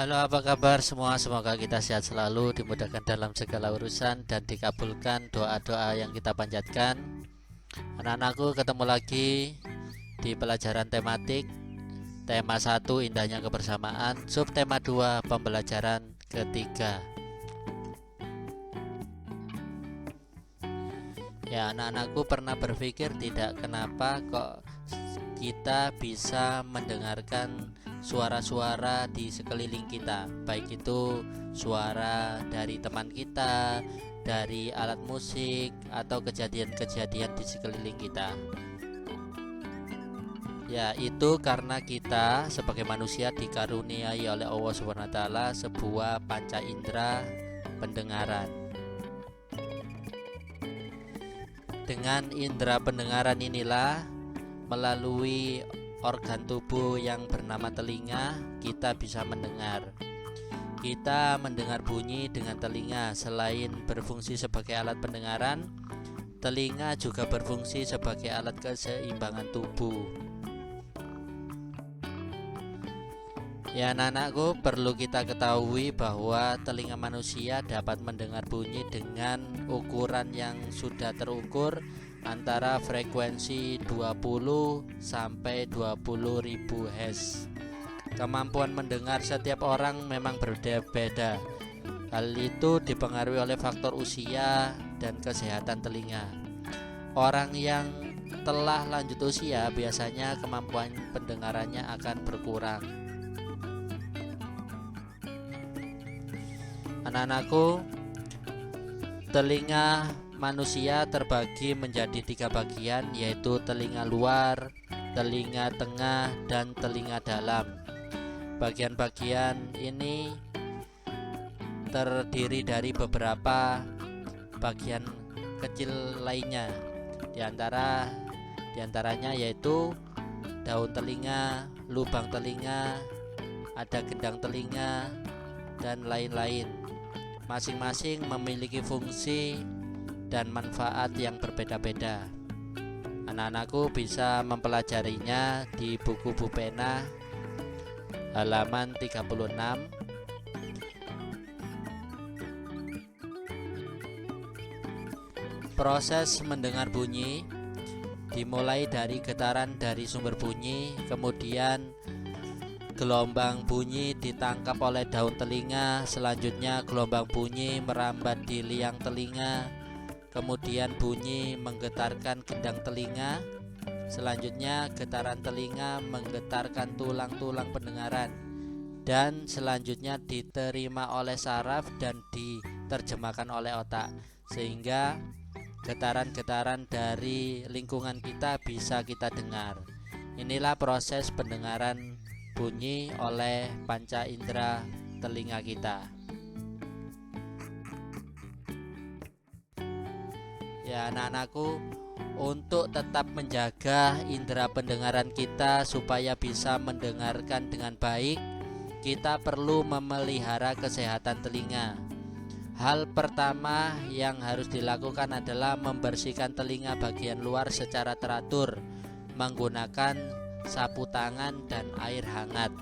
Halo, apa kabar semua? Semoga kita sehat selalu, dimudahkan dalam segala urusan, dan dikabulkan doa-doa yang kita panjatkan. Anak-anakku, ketemu lagi di pelajaran tematik. Tema 1, indahnya kebersamaan. Subtema 2, pembelajaran ketiga. Ya, anak-anakku pernah berpikir tidak, kenapa kok kita bisa mendengarkan suara-suara di sekeliling kita, baik itu suara dari teman kita, dari alat musik, atau kejadian-kejadian di sekeliling kita. Ya, itu karena kita sebagai manusia dikaruniai oleh Allah SWT sebuah panca indera pendengaran. Dengan indera pendengaran inilah, melalui organ tubuh yang bernama telinga, kita bisa mendengar. Kita mendengar bunyi dengan telinga. Selain berfungsi sebagai alat pendengaran, telinga juga berfungsi sebagai alat keseimbangan tubuh. Ya, anak-anakku, perlu kita ketahui bahwa telinga manusia dapat mendengar bunyi dengan ukuran yang sudah terukur antara frekuensi 20 sampai 20.000 Hz. Kemampuan mendengar setiap orang memang berbeda-beda. Hal itu dipengaruhi oleh faktor usia dan kesehatan telinga. Orang yang telah lanjut usia biasanya kemampuan pendengarannya akan berkurang. Anak-anakku, telinga manusia terbagi menjadi 3 bagian, yaitu telinga luar, telinga tengah, dan telinga dalam. Bagian-bagian ini terdiri dari beberapa bagian kecil lainnya. Diantaranya yaitu daun telinga, lubang telinga, ada gendang telinga, dan lain-lain. Masing-masing memiliki fungsi dan manfaat yang berbeda-beda. Anak-anakku bisa mempelajarinya di buku Bu Pena halaman 36. Proses mendengar bunyi dimulai dari getaran dari sumber bunyi, kemudian gelombang bunyi ditangkap oleh daun telinga, selanjutnya gelombang bunyi merambat di liang telinga, kemudian bunyi menggetarkan gendang telinga, selanjutnya getaran telinga menggetarkan tulang-tulang pendengaran, dan selanjutnya diterima oleh saraf dan diterjemahkan oleh otak, sehingga getaran-getaran dari lingkungan kita bisa kita dengar. Inilah proses pendengaran bunyi oleh panca indera telinga kita. Ya, anak-anakku, untuk tetap menjaga indera pendengaran kita supaya bisa mendengarkan dengan baik, kita perlu memelihara kesehatan telinga. Hal pertama yang harus dilakukan adalah membersihkan telinga bagian luar secara teratur menggunakan sapu tangan dan air hangat.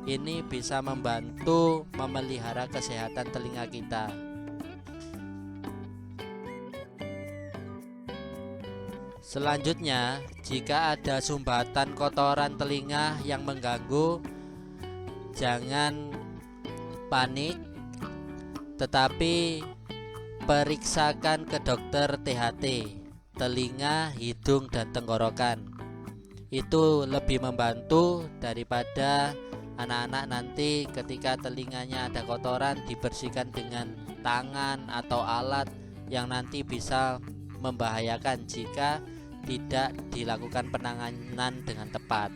Ini bisa membantu memelihara kesehatan telinga kita. Selanjutnya, jika ada sumbatan kotoran telinga yang mengganggu, jangan panik, tetapi periksakan ke dokter THT, telinga, hidung, dan tenggorokan. Itu lebih membantu daripada anak-anak nanti ketika telinganya ada kotoran dibersihkan dengan tangan atau alat yang nanti bisa membahayakan jika tidak dilakukan penanganan dengan tepat.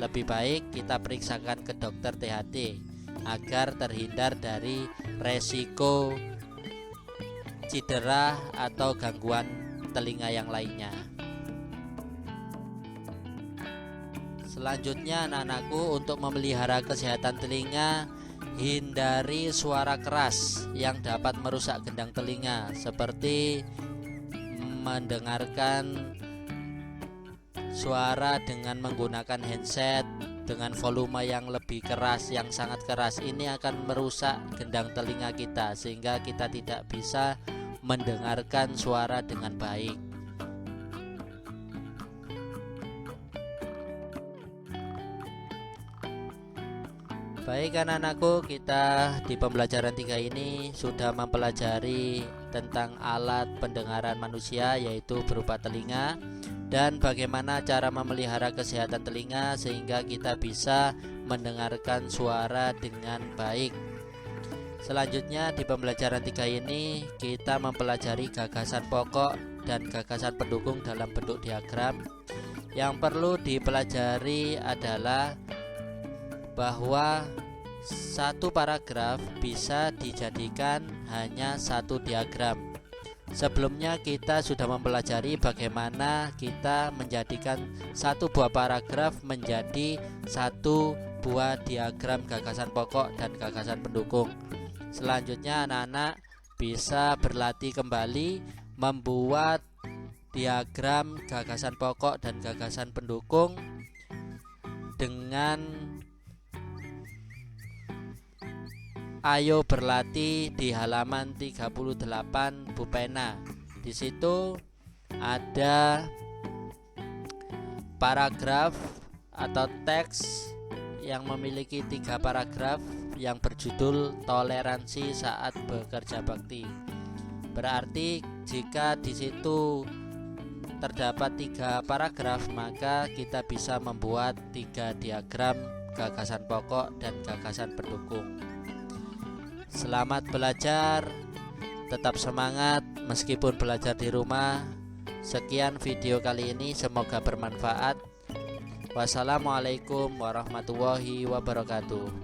Lebih baik kita periksakan ke dokter THT agar terhindar dari resiko cedera atau gangguan telinga yang lainnya. Selanjutnya, anak-anakku, untuk memelihara kesehatan telinga, hindari suara keras yang dapat merusak gendang telinga, seperti mendengarkan suara dengan menggunakan handset, dengan volume yang lebih keras, yang sangat keras, ini akan merusak gendang telinga kita sehingga kita tidak bisa mendengarkan suara dengan baik. Baik anak-anakku, kita di pembelajaran 3 ini sudah mempelajari tentang alat pendengaran manusia, yaitu berupa telinga, dan bagaimana cara memelihara kesehatan telinga sehingga kita bisa mendengarkan suara dengan baik. Selanjutnya di pembelajaran 3 ini kita mempelajari gagasan pokok dan gagasan pendukung dalam bentuk diagram. Yang perlu dipelajari adalah bahwa satu paragraf bisa dijadikan hanya satu diagram. Sebelumnya kita sudah mempelajari bagaimana kita menjadikan satu buah paragraf menjadi satu buah diagram gagasan pokok dan gagasan pendukung. Selanjutnya anak-anak bisa berlatih kembali membuat diagram gagasan pokok dan gagasan pendukung dengan Ayo Berlatih di halaman 38 Bu Pena. Di situ ada paragraf atau teks yang memiliki 3 paragraf yang berjudul toleransi saat bekerja bakti. Berarti jika di situ terdapat 3 paragraf, maka kita bisa membuat 3 diagram gagasan pokok dan gagasan pendukung. Selamat belajar, tetap semangat meskipun belajar di rumah. Sekian video kali ini, semoga bermanfaat. Wassalamualaikum warahmatullahi wabarakatuh.